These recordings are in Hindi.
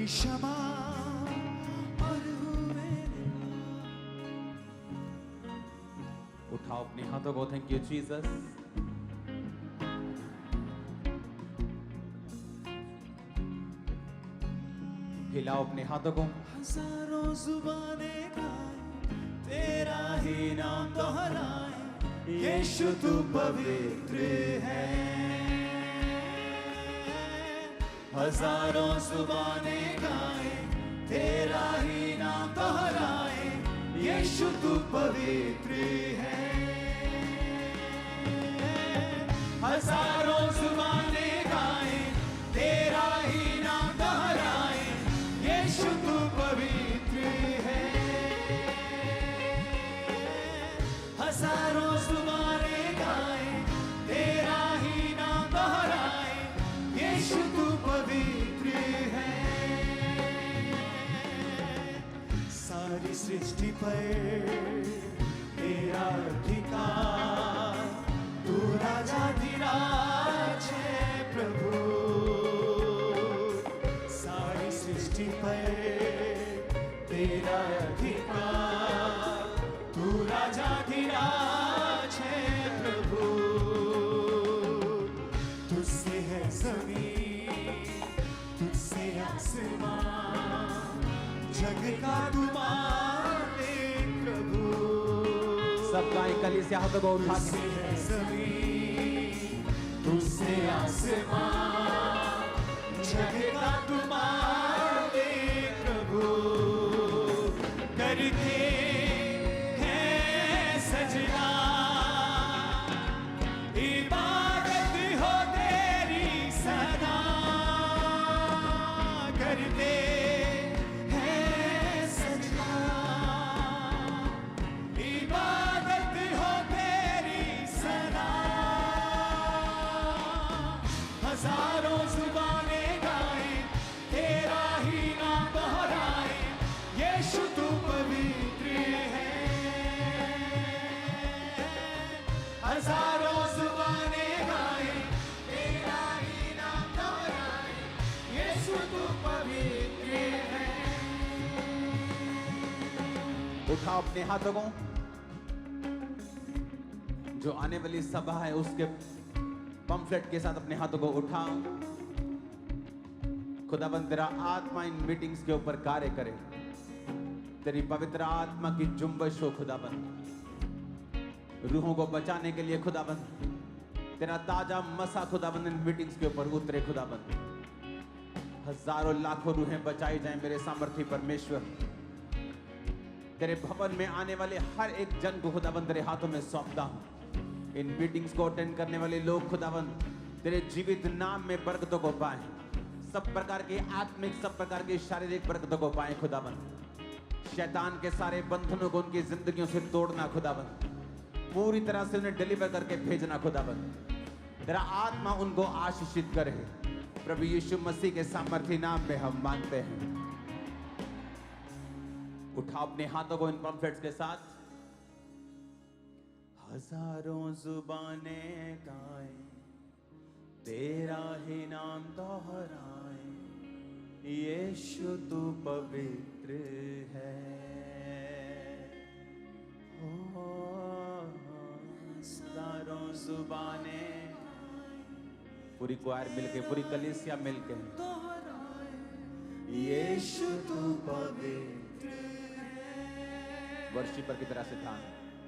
तेरी क्षमा और हुए। उठाओ अपने हाथों को। Thank you Jesus. हिलाओ अपने हाथों को। हजारों जुबानें गाएं, तेरा ही नाम दोहराएं, यीशु तू पवित्र है। हजारों जुबानें गाएं, तेरा ही नाम दोहराएं, यीशु तू पवित्र है। हजारों जुबानें गाएं, तेरा ही नाम दोहराएं, यीशु तू पवित्र है। हजारों जुबानें गाएं, तेरा ही नाम दोहराएं, यीशु तू पवित्र है। सारी सृष्टि पर तेरा अधिकार, तू राजाधिराज है प्रभु। सारी सृष्टि पर तेरा अधिकार, तू राजाधिराज है प्रभु। तुझसे है ज़मीन, तुझसे आसमान, जग का तू मालिक प्रभु। सब गाएं कलीसिया हाथों को उठा तुझसे के। है ज़मीन, तुझसे आसमान, जग का तू मालिक प्रभु। करते हैं सजना, इबादत हो तेरी सदा। करते हैं सजना, इबादत हो तेरी सदा। हजारों जुबानें गाएं, तेरा ही नाम दोहराएं, यीशु तू पवित्र है। हजारों जुबानें गाएं, तेरा ही नाम दोहराएं, यीशु तू पवित्र है। उठाओ अपने हाथों को। जो आने वाली सभा है उसके पंफलेट के साथ अपने हाथों को उठाओ। खुदाबंद तेरा आत्मा इन मीटिंग्स के ऊपर कार्य करे। तेरी पवित्र आत्मा की जुम्बश हो खुदाबंद, रूहों को बचाने के लिए खुदाबंद। तेरा ताजा मसा खुदाबंद इन मीटिंग्स के ऊपर उतरे खुदाबंद। हजारों लाखों रूहें बचाई जाएं मेरे सामर्थी परमेश्वर। तेरे भवन में आने वाले हर एक जन को खुदाबंद तेरे हाथों में सौंपता हूं। इन मीटिंग्स को अटेंड करने वाले लोग खुदाबंद तेरे जीवित नाम में बरकतों को पाएं। सब प्रकार की आत्मिक, सब प्रकार की शारीरिक बरकतों को पाएं खुदाबंद। शैतान के सारे बंधनों को उनकी जिंदगियों से तोड़ना खुदाबंद। पूरी तरह से उन्हें डिलीवर करके भेजना खुदाबंद। तेरा आत्मा उनको आशीषित करे। प्रभु यीशु मसीह के सामर्थी नाम में हम मांगते हैं। उठाओ अपने हाथों को इन पंफलेट्स के साथ। हजारों जुबानें गाएं, तेरा ही नाम दोहराएं, यीशु तू पवित्र है। हो हजारों जुबानें, पूरी क्वायर मिलके, पूरी कलीसिया मिलके, यीशु तू पवित्र है। वर्शिपर की तरह से ध्यान,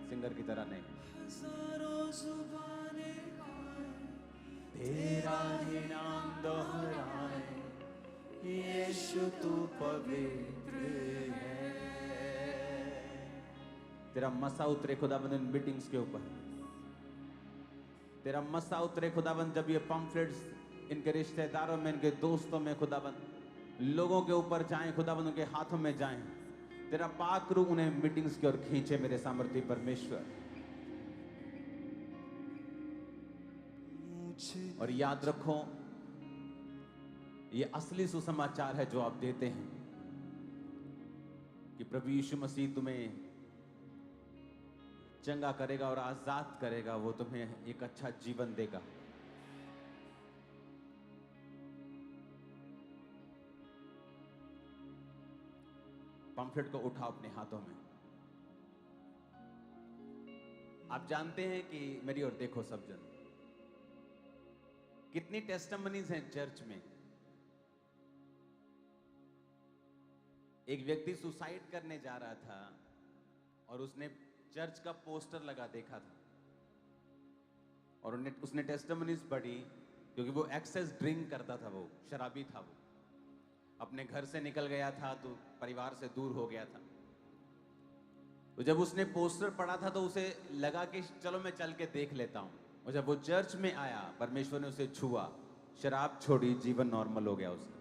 सिंगर की तरह नहीं। हजारों जुबानें तेरा ही नाम दोहराए, यीशु तू पवित्र है। तेरा मसा उतरे खुदाबंद इन मीटिंग्स के ऊपर। तेरा मसा उतरे खुदाबंद जब ये पम्फलेट्स इनके रिश्तेदारों में, इनके दोस्तों में खुदाबंद लोगों के ऊपर जाएं खुदाबंद, उनके हाथों में जाएं। तेरा पाक रूह उन्हें मीटिंग्स की ओर खींचे मेरे सामर्थी परमेश्वर। और याद रखो, ये असली सुसमाचार है जो आप देते हैं कि प्रभु यीशु मसीह तुम्हें चंगा करेगा और आजाद करेगा। वो तुम्हें एक अच्छा जीवन देगा। पंफलेट को उठाओ अपने हाथों में। आप जानते हैं कि मेरी ओर देखो सब जन, कितनी टेस्टिमनीज हैं चर्च में। एक व्यक्ति सुसाइड करने जा रहा था और उसने चर्च का पोस्टर लगा देखा था और उसने टेस्टिमनीज पढ़ी, क्योंकि वो एक्सेस ड्रिंक करता था, वो शराबी था, वो अपने घर से निकल गया था, तो परिवार से दूर हो गया था। तो जब उसने पोस्टर पढ़ा था तो उसे लगा कि चलो मैं चल के देख लेता हूं, और जब वो चर्च में आया, परमेश्वर ने उसे छुआ, शराब छोड़ी, जीवन नॉर्मल हो गया उसका।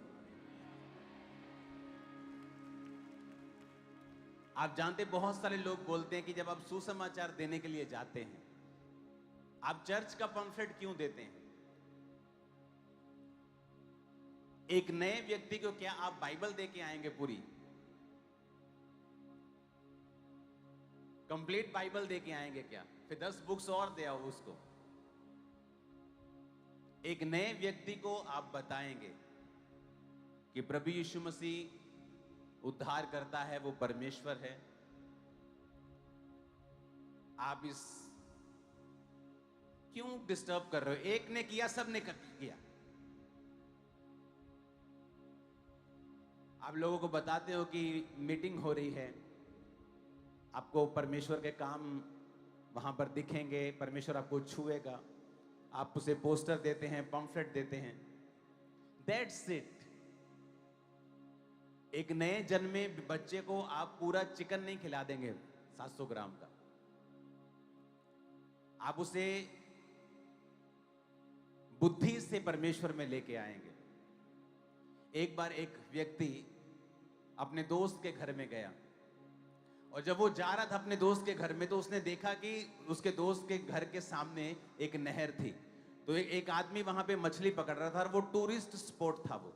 आप जानते, बहुत सारे लोग बोलते हैं कि जब आप सुसमाचार देने के लिए जाते हैं, आप चर्च का पंफलेट क्यों देते हैं? एक नए व्यक्ति को क्या आप बाइबल दे के आएंगे पूरी कंप्लीट बाइबल दे के आएंगे क्या? फिर 10 बुक्स और दे आओ उसको। एक नए व्यक्ति को आप बताएंगे कि प्रभु यीशु मसीह उद्धार करता है, वो परमेश्वर है। आप इस क्यों डिस्टर्ब कर रहे हो? एक ने किया, सब ने किया। आप लोगों को बताते हो कि मीटिंग हो रही है, आपको परमेश्वर के काम वहां पर दिखेंगे, परमेश्वर आपको छुएगा, आप उसे पोस्टर देते हैं, पंफलेट देते हैं, दैट्स इट। एक नए जन्मे बच्चे को आप पूरा चिकन नहीं खिला देंगे 700 ग्राम का, आप उसे बुद्धि से परमेश्वर में लेके आएंगे। एक बार एक व्यक्ति अपने दोस्त के घर में गया, और जब वो जा रहा था अपने दोस्त के घर में, तो उसने देखा कि उसके दोस्त के घर के सामने एक नहर थी। तो एक आदमी वहां पे मछली पकड़ रहा था, और वो टूरिस्ट स्पॉट था वो।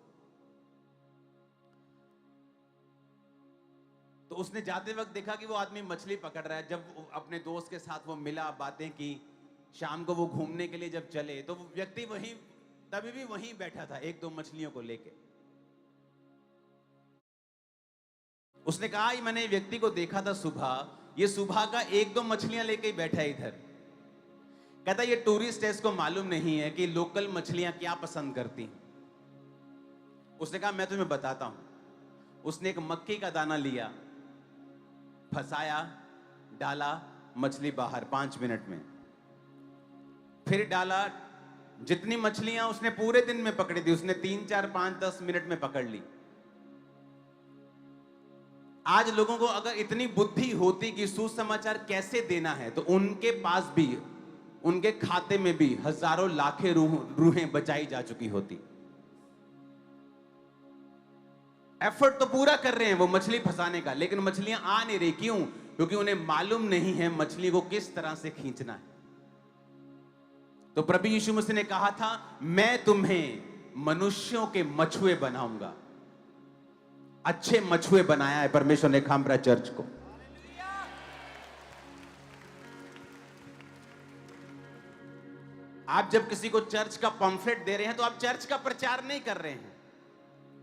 तो उसने जाते वक्त देखा कि वो आदमी मछली पकड़ रहा है। जब अपने दोस्त के साथ वो मिला, बातें की, शाम को वो घूमने के लिए जब चले, तो वो व्यक्ति वहीं तभी भी वहीं बैठा था 1-2 मछलियों को लेके। उसने कहा, मैंने व्यक्ति को देखा था सुबह, ये सुबह का 1-2 मछलियां लेके ही बैठा है इधर। कहता ये टूरिस्ट है, इसको मालूम नहीं है कि लोकल मछलियां क्या पसंद करती हैं। उसने कहा मैं तुम्हें बताता हूं। उसने एक मक्की का दाना लिया, फंसाया, डाला, मछली बाहर 5 मिनट में, फिर डाला। जितनी मछलियां उसने पूरे दिन में पकड़ी थी, उसने 3, 4, 5, 10 मिनट में पकड़ ली। आज लोगों को अगर इतनी बुद्धि होती कि सुसमाचार कैसे देना है, तो उनके पास भी, उनके खाते में भी हजारों लाखें रूहें बचाई जा चुकी होती। एफर्ट तो पूरा कर रहे हैं वो मछली फंसाने का, लेकिन मछलियां आ नहीं रही। क्यों? क्योंकि उन्हें मालूम नहीं है मछली को किस तरह से खींचना है। तो प्रभु यीशु मसीह ने कहा था, मैं तुम्हें मनुष्यों के मछुए बनाऊंगा। अच्छे मछुए बनाया है परमेश्वर ने खामरा चर्च को। आप जब किसी को चर्च का पंफलेट दे रहे हैं, तो आप चर्च का प्रचार नहीं कर रहे हैं।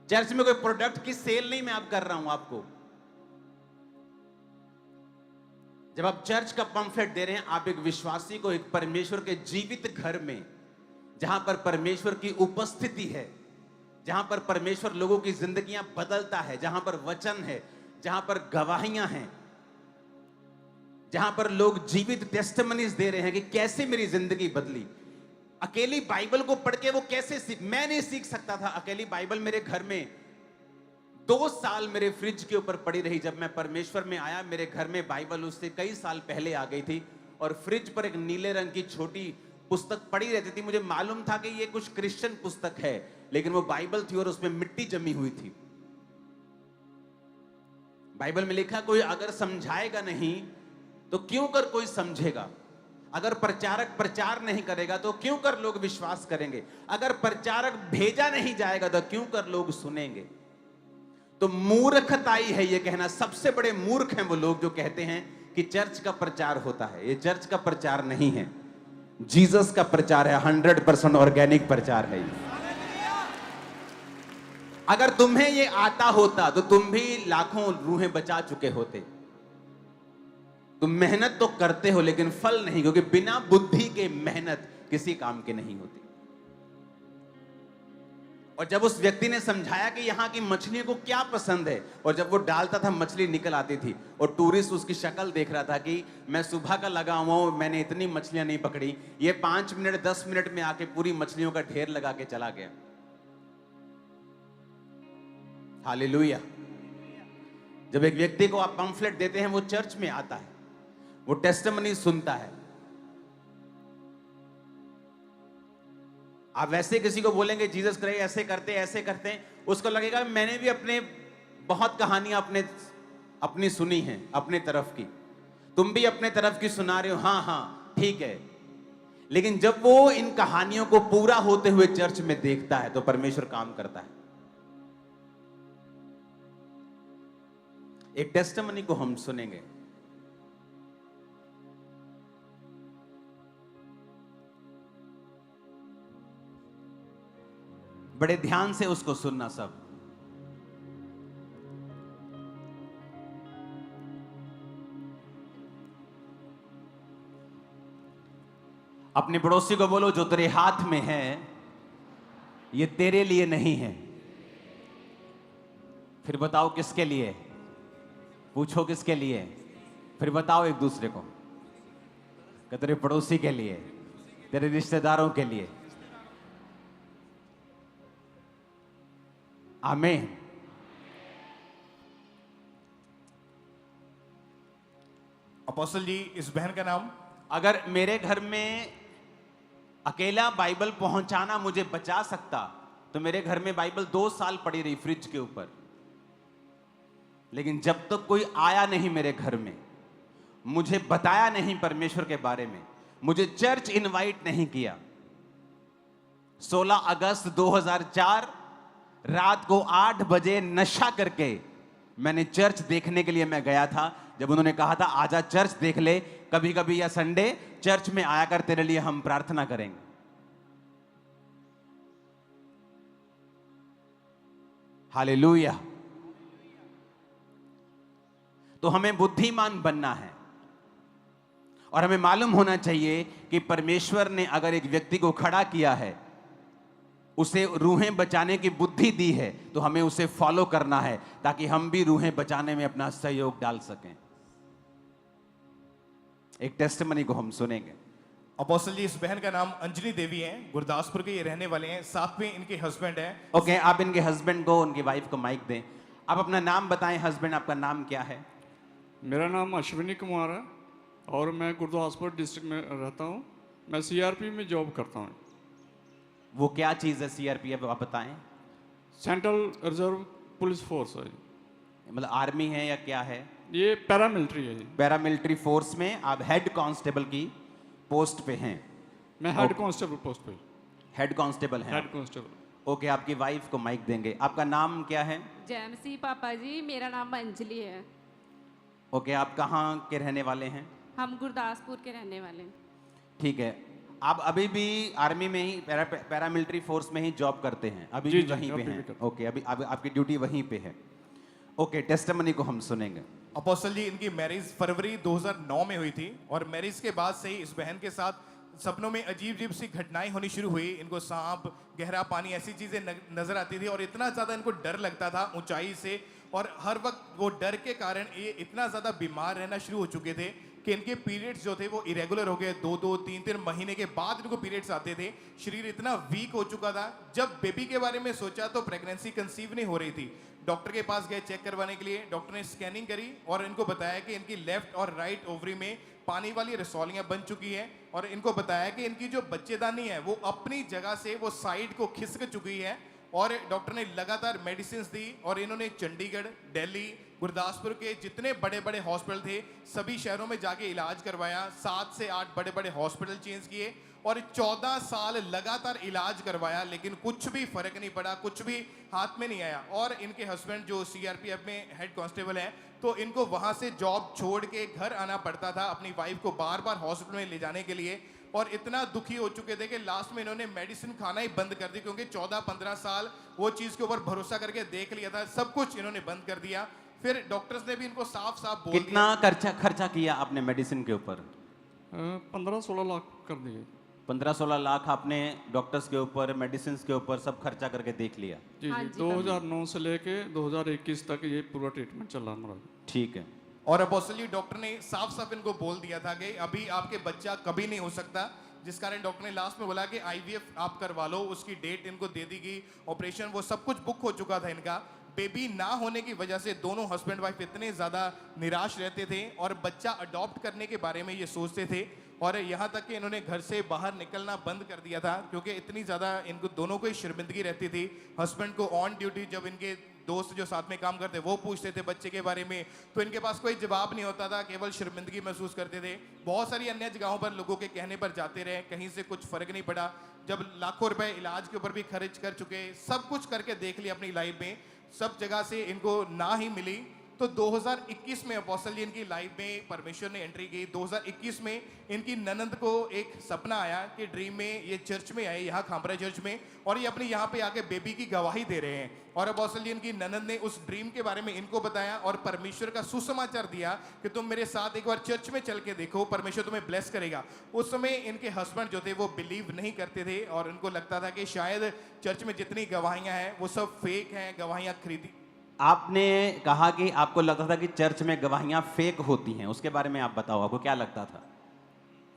चर्च में कोई प्रोडक्ट की सेल नहीं मैं आप कर रहा हूं आपको। जब आप चर्च का पंफलेट दे रहे हैं, आप एक विश्वासी को एक परमेश्वर के जीवित घर में, जहां पर परमेश्वर की उपस्थिति है, जहां पर परमेश्वर लोगों की जिंदगियां बदलता है, जहां पर वचन है, जहां पर गवाहियां हैं, जहां पर लोग जीवित टेस्टिमनीज दे रहे हैं कि कैसे मेरी जिंदगी बदली। अकेली बाइबल को पढ़ के वो कैसे मैं नहीं सीख सकता था। अकेली बाइबल मेरे घर में 2 साल मेरे फ्रिज के ऊपर पड़ी रही। जब मैं परमेश्वर में आया, मेरे घर में बाइबल उससे कई साल पहले आ गई थी, और फ्रिज पर एक नीले रंग की छोटी पुस्तक पड़ी रहती थी। मुझे मालूम था कि ये कुछ क्रिश्चियन पुस्तक है, लेकिन वो बाइबल थी और उसमें मिट्टी जमी हुई थी। बाइबल में लिखा, कोई अगर समझाएगा नहीं तो क्यों कर कोई समझेगा। अगर प्रचारक प्रचार नहीं करेगा तो क्यों कर लोग विश्वास करेंगे। अगर प्रचारक भेजा नहीं जाएगा तो क्यों कर लोग सुनेंगे। तो मूर्खताई है ये कहना। सबसे बड़े मूर्ख हैं वो लोग जो कहते हैं कि चर्च का प्रचार होता है। ये चर्च का प्रचार नहीं है, जीसस का प्रचार है। 100% ऑर्गेनिक प्रचार है। अगर तुम्हें ये आता होता तो तुम भी लाखों रूहें बचा चुके होते। तुम मेहनत तो करते हो लेकिन फल नहीं, क्योंकि बिना बुद्धि के मेहनत किसी काम की नहीं होती। और जब उस व्यक्ति ने समझाया कि यहां की मछलियों को क्या पसंद है, और जब वो डालता था मछली निकल आती थी, और टूरिस्ट उसकी शक्ल देख रहा था कि मैं सुबह का लगा हुआ हूं, मैंने इतनी मछलियां नहीं पकड़ी, ये 5 मिनट 10 मिनट में आके पूरी मछलियों का ढेर लगा के चला गया। हालेलुया। जब एक व्यक्ति को आप पंफलेट देते हैं, वो चर्च में आता है, वो टेस्टिमनी सुनता है। आप वैसे किसी को बोलेंगे जीसस क्राइस्ट ऐसे करते हैं, उसको लगेगा मैंने भी अपने बहुत कहानियां अपनी सुनी हैं अपने तरफ की, तुम भी अपने तरफ की सुना रहे हो, हाँ ठीक है। लेकिन जब वो इन कहानियों को पूरा होते हुए चर्च में देखता है तो परमेश्वर काम करता है। एक टेस्टिमनी को हम सुनेंगे। बड़े ध्यान से उसको सुनना सब। अपने पड़ोसी को बोलो, जो तेरे हाथ में है ये तेरे लिए नहीं है। फिर बताओ किसके लिए, पूछो किसके लिए, फिर बताओ एक दूसरे को कि तेरे पड़ोसी के लिए, तेरे रिश्तेदारों के लिए। आमीन। अपोस्टल जी, इस बहन का नाम? अगर मेरे घर में अकेला बाइबल पहुंचाना मुझे बचा सकता तो मेरे घर में बाइबल 2 साल पड़ी रही फ्रिज के ऊपर। लेकिन जब तक कोई आया नहीं मेरे घर में, मुझे बताया नहीं परमेश्वर के बारे में, मुझे चर्च इनवाइट नहीं किया। 16 अगस्त 2004 रात को 8 बजे नशा करके मैंने चर्च देखने के लिए मैं गया था। जब उन्होंने कहा था आजा चर्च देख ले, कभी कभी या संडे चर्च में आया कर, तेरे लिए हम प्रार्थना करेंगे। हालेलुया। तो हमें बुद्धिमान बनना है और हमें मालूम होना चाहिए कि परमेश्वर ने अगर एक व्यक्ति को खड़ा किया है, उसे रूहें बचाने की बुद्धि दी है, तो हमें उसे फॉलो करना है ताकि हम भी रूहें बचाने में अपना सहयोग डाल सकें। एक टेस्टिमनी को हम सुनेंगे। अपोस्टल जी, इस बहन का नाम अंजलि देवी है, गुरदासपुर के ये रहने वाले हैं, साथ में इनके हस्बैंड हैं। ओके, आप इनके हस्बैंड को, उनकी वाइफ को माइक दें। आप अपना नाम बताएं। हस्बैंड, आपका नाम क्या है? मेरा नाम अश्विनी कुमार है और मैं गुरदासपुर डिस्ट्रिक्ट में रहता हूँ। मैं सीआरपी में जॉब करता हूँ। वो क्या चीज़ है सीआरपीएफ, आप बताएं। सेंट्रल रिजर्व पुलिस फोर्स है। मतलब आर्मी है या क्या है? ये पैरामिलिट्री है जी। पैरामिलिट्री फोर्स में आप हेड कांस्टेबल की पोस्ट पे हैं? मैं हेड कांस्टेबल पोस्ट पे। हेड कांस्टेबल हैं? Head constable. ओके, आपकी वाइफ को माइक देंगे। आपका नाम क्या है? जैमसी पापा जी, मेरा नाम अंजलि है। ओके, आप कहाँ के रहने वाले हैं? हम गुरदासपुर के रहने वाले हैं। ठीक है। आप अभी भी आर्मी में ही पैरामिलिट्री फोर्स में ही जॉब करते हैं? अभी जी, भी जी, वहीं पे अभी भी हैं? करते ओके, अभी आपकी ड्यूटी वहीं पे है। ओके, टेस्टिमनी को हम सुनेंगे। अपोस्टल जी, इनकी मैरिज फरवरी 2009 में हुई थी और मैरिज के बाद से ही इस बहन के साथ सपनों में अजीब अजीब सी घटनाएं होनी शुरू हुई। इनको सांप, गहरा पानी, ऐसी चीजें नजर आती थी और इतना ज्यादा इनको डर लगता था ऊंचाई से, और हर वक्त वो डर के कारण ये इतना ज्यादा बीमार रहना शुरू हो चुके थे कि इनके पीरियड्स जो थे वो इरेगुलर हो गए। 2-2, 3-3 महीने के बाद इनको पीरियड्स आते थे। शरीर इतना वीक हो चुका था। जब बेबी के बारे में सोचा तो प्रेगनेंसी कंसीव नहीं हो रही थी। डॉक्टर के पास गए चेक करवाने के लिए। डॉक्टर ने स्कैनिंग करी और इनको बताया कि इनकी लेफ्ट और राइट ओवरी में पानी वाली रसौलियां बन चुकी है, और इनको बताया कि इनकी जो बच्चेदानी है वो अपनी जगह से वो साइड को खिसक चुकी है। और डॉक्टर ने लगातार मेडिसिन दी और इन्होंने चंडीगढ़, दिल्ली, गुरदासपुर के जितने बड़े बड़े हॉस्पिटल थे सभी शहरों में जाके इलाज करवाया। 7 से 8 बड़े बड़े हॉस्पिटल चेंज किए और 14 साल लगातार इलाज करवाया, लेकिन कुछ भी फर्क नहीं पड़ा, कुछ भी हाथ में नहीं आया। और इनके हस्बैंड जो सीआरपीएफ में हेड कांस्टेबल है, तो इनको वहां से जॉब छोड़ के घर आना पड़ता था अपनी वाइफ को बार बार हॉस्पिटल में ले जाने के लिए। और इतना दुखी हो चुके थे कि लास्ट में इन्होंने मेडिसिन खाना ही बंद कर दी, क्योंकि 14-15 साल वो चीज के ऊपर भरोसा करके देख लिया था, सब कुछ इन्होंने बंद कर दिया। फिर डॉक्टर्स ने भी इनको साफ साफ बोल कितना खर्चा किया आपने मेडिसिन के ऊपर? 15-16 लाख कर दिए। 15-16 लाख आपने डॉक्टर्स के ऊपर, मेडिसिन के ऊपर सब खर्चा करके देख लिया। जी हाँ जी, जी, 2009 से लेके 2021 तक ये पूरा ट्रीटमेंट चला हमारा। ठीक है। और अपोस्टल जी डॉक्टर ने साफ साफ इनको बोल दिया था कि अभी आपके बच्चा कभी नहीं हो सकता, जिस कारण डॉक्टर ने लास्ट में बोला कि आईवीएफ आप करवा लो। उसकी डेट इनको दे दी गई, ऑपरेशन वो सब कुछ बुक हो चुका था इनका। बेबी ना होने की वजह से दोनों हस्बैंड वाइफ इतने ज़्यादा निराश रहते थे और बच्चा अडॉप्ट करने के बारे में ये सोचते थे, और यहाँ तक कि इन्होंने घर से बाहर निकलना बंद कर दिया था, क्योंकि इतनी ज़्यादा इनको दोनों को ही शर्मिंदगी रहती थी। हस्बैंड को ऑन ड्यूटी जब इनके दोस्त जो साथ में काम करते वो पूछते थे बच्चे के बारे में, तो इनके पास कोई जवाब नहीं होता था, केवल शर्मिंदगी महसूस करते थे। बहुत सारी अन्य जगहों पर लोगों के कहने पर जाते रहे, कहीं से कुछ फर्क नहीं पड़ा। जब लाखों रुपए इलाज के ऊपर भी खर्च कर चुके, सब कुछ करके देख लिया अपनी लाइफ में, सब जगह से इनको ना ही मिली, तो 2021 में अपोस्टल जी इनकी लाइफ में परमेश्वर ने एंट्री की। 2021 में इनकी ननंद को एक सपना आया कि ड्रीम में ये चर्च में आए, यहाँ खामरा चर्च में, और ये अपनी यहाँ पे आके बेबी की गवाही दे रहे हैं। और अपोस्टल जी इनकी ननंद ने उस ड्रीम के बारे में इनको बताया और परमेश्वर का सुसमाचार दिया कि तुम मेरे साथ एक बार चर्च में चल के देखो, परमेश्वर तुम्हें ब्लेस करेगा। उस समय इनके हस्बैंड जो थे वो बिलीव नहीं करते थे और उनको लगता था कि शायद चर्च में जितनी गवाहियाँ हैं वो सब फेक हैं, गवाहियाँ खरीदी। आपने कहा कि आपको लगता था कि चर्च में गवाहियां फेक होती हैं, उसके बारे में आप बताओ, आपको क्या लगता था?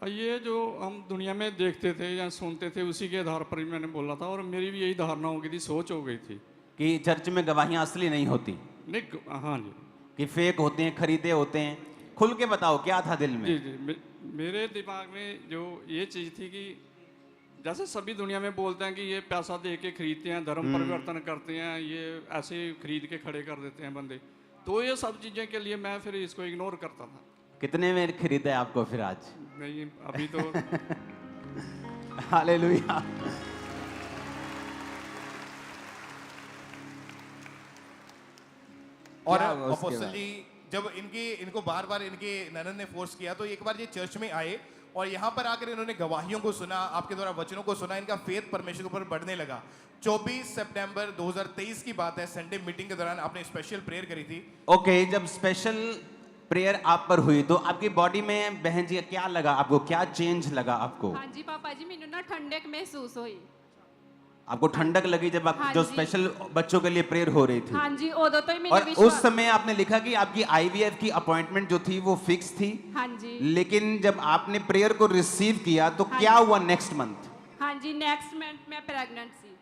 ये जो हम दुनिया में देखते थे या सुनते थे उसी के आधार पर ही मैंने बोला था, और मेरी भी यही धारणा हो गई थी, सोच हो गई थी कि चर्च में गवाहियां असली नहीं होती, नहीं। हाँ जी, कि फेक होते हैं, खरीदे होते हैं। खुल के बताओ क्या था दिल में? जी जी, मेरे दिमाग में जो ये चीज़ थी कि जैसे सभी दुनिया में बोलते हैं कि ये पैसा दे के खरीदते हैं, धर्म परिवर्तन करते हैं, ये ऐसे ही खरीद के खड़े कर देते हैं बंदे, तो ये सब चीज़ें के लिए मैं फिर इसको इग्नोर करता था। कितने में खरीदा है आपको फिर आज? नहीं अभी तो हालेलुया। और क्या हुआ उसके अपोस्टल बाद? जी जब इनको बार बार इनके ननद ने फोर्स किया, तो एक बार ये चर्च में आए और यहाँ पर आकर इन्होंने गवाहियों को सुना, आपके द्वारा वचनों को सुना, इनका फेथ परमेश्वर के ऊपर बढ़ने लगा। 24 सितंबर 2023 की बात है, संडे मीटिंग के दौरान आपने स्पेशल प्रेयर करी थी। ओके, जब स्पेशल प्रेयर आप पर हुई तो आपकी बॉडी में बहन जी क्या लगा आपको, क्या चेंज लगा आपको? हाँ जी पापा जी, मैंने ना ठंडक महसूस हुई। आपको ठंडक लगी जब आप हाँ जो जी। स्पेशल बच्चों के लिए प्रेयर हो रही थी? हाँ जी, उदो तो ही मैंने और उस विश्वास। समय आपने लिखा कि आपकी आईवीएफ की अपॉइंटमेंट जो थी वो फिक्स थी, हाँ जी, लेकिन जब आपने प्रेयर को रिसीव किया तो हाँ क्या जी। हुआ नेक्स्ट मंथ? हाँ जी, नेक्स्ट मंथ मैं प्रेग्नेंट थी।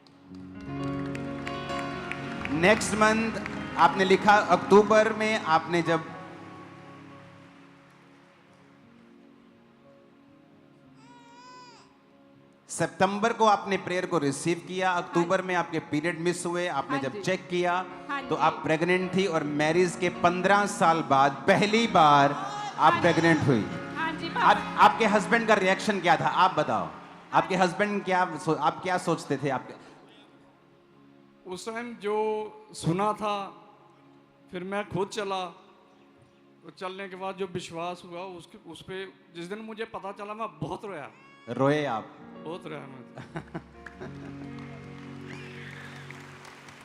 नेक्स्ट मंथ आपने लिखा अक्टूबर में, आपने जब सितंबर को आपने प्रेयर को रिसीव किया, अक्टूबर में आपके पीरियड मिस हुए, आपने हाँ जब जी। चेक किया हाँ तो जी। आप प्रेग्नेंट थी और मैरिज के 15 साल बाद पहली बार आप प्रेग्नेंट हुई। हाँ जी आप पापा। आपके हस्बैंड का रिएक्शन क्या था, आप बताओ? आपके हस्बैंड क्या आप क्या सोचते थे आपके? उस टाइम जो सुना था, फिर मैं खुद चला, तो चलने के बाद जो विश्वास हुआ उस पे जिस दिन मुझे पता चला मैं बहुत रोया, रोए आप? बहुत रोया मैं।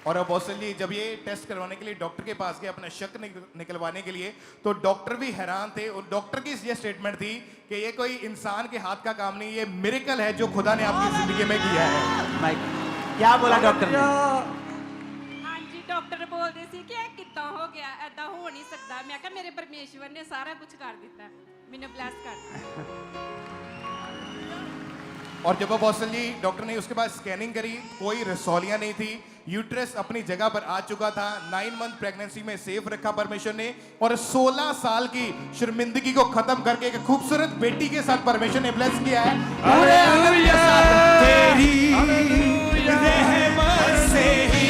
और अपोस्टल जी जब ये टेस्ट करवाने के लिए डॉक्टर के पास गए अपना शक निकलवाने के लिए, तो डॉक्टर भी हैरान थे। और डॉक्टर की ये स्टेटमेंट थी कि ये कोई इंसान के हाथ का काम नहीं, ये मिरेकल है जो खुदा ने आपकी जिंदगी में किया है। माइक, क्या बोला डॉक्टर ने? हाँ जी, डॉक्टर बोलते सी कि कितना हो गया, ऐदा हो नहीं सकता। मैं कहा मेरे परमेश्वर ने सारा कुछ कर दिता, मैंने ब्लेस कर दिया। और जब अपोस्टल जी डॉक्टर ने उसके बाद स्कैनिंग करी, कोई रसौलियां नहीं थी, यूट्रस अपनी जगह पर आ चुका था, 9 मंथ प्रेगनेंसी में सेफ रखा परमेश्वर ने, और 16 साल की शर्मिंदगी को खत्म करके एक खूबसूरत बेटी के साथ परमेश्वर ने ब्लेस किया है। पूरे आनंद के साथ तेरी रहमत से ही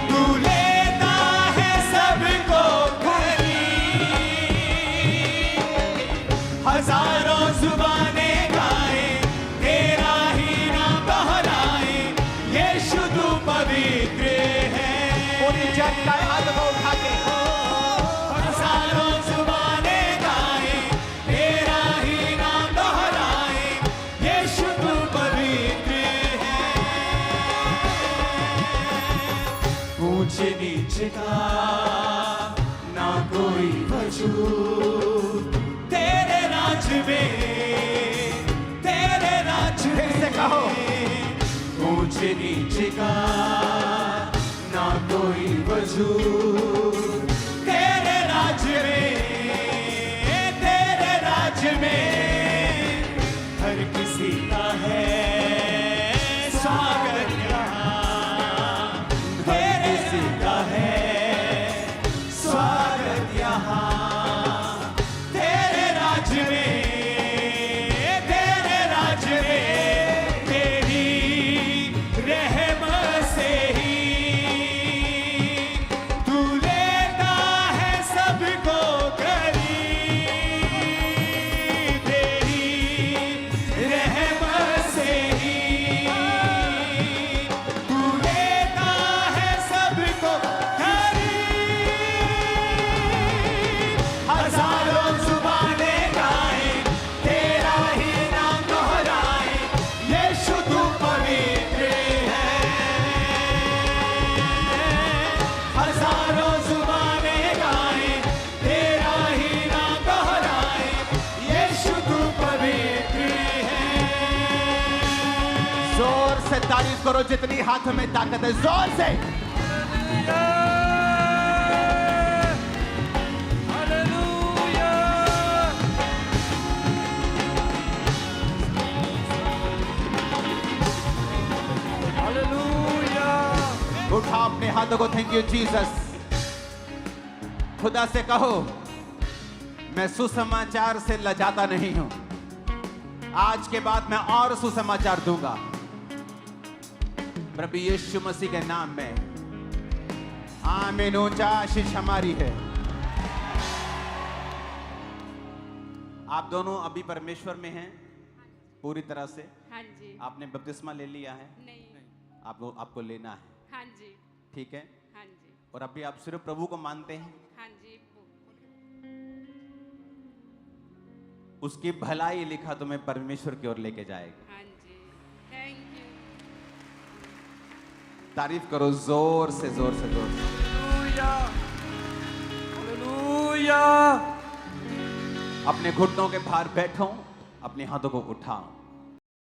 तू लेता है सबको भली, हजारों जुबानें गाए तेरा ही नाम दोहराए, यीशु तू पवित्र है। पूरी चर्च का हाथ को उठा के हजारों जुबानें गाए तेरा ही नाम ऊंच नीच का ना कोई वजूद तेरे राज में, तेरे राज में कहो। ऊंच नीच का ना कोई वजूद तेरे राज में, तेरे राज में हर किसी का है स्वागत यहाँ, हर किसी का है स्वागत यहाँ तेरे राज में, तेरे राज में तेरी रहमत से ही तू लेता है सबको करीब, तेरी रहमत से ही तू लेता है सबको करीब। हजारों जुबानें गाएं तेरा ही नाम दोहराएं, यीशु तू पवित्र है। हजारों जुबानें गाएं तेरा ही नाम दोहराएं, यीशु तू पवित्र है। जोर से तारीफ करो जितनी हाथ में ताकत है, जोर से। उठा अपने हाथों को, थैंक यू जीसस। खुदा से कहो मैं सुसमाचार से लजाता नहीं हूं, आज के बाद मैं और सुसमाचार दूंगा। प्रभु यीशु मसीह के नाम में आमीन। ऊंचा आशीष हमारी है। आप दोनों अभी परमेश्वर में हैं पूरी तरह से। हाँ जी। आपने बपतिस्मा ले लिया है, नहीं। आपको लेना है, हाँ जी। ठीक है। हाँ जी। और अभी आप सिर्फ प्रभु को मानते हैं, हाँ जी। उसकी भलाई लिखा तुम्हें परमेश्वर की ओर लेके जाएगा। हाँ जी। Thank you. तारीफ करो जोर से, जोर से, जोर से। अपने घुटनों के भार बैठो, अपने हाथों को उठाओ।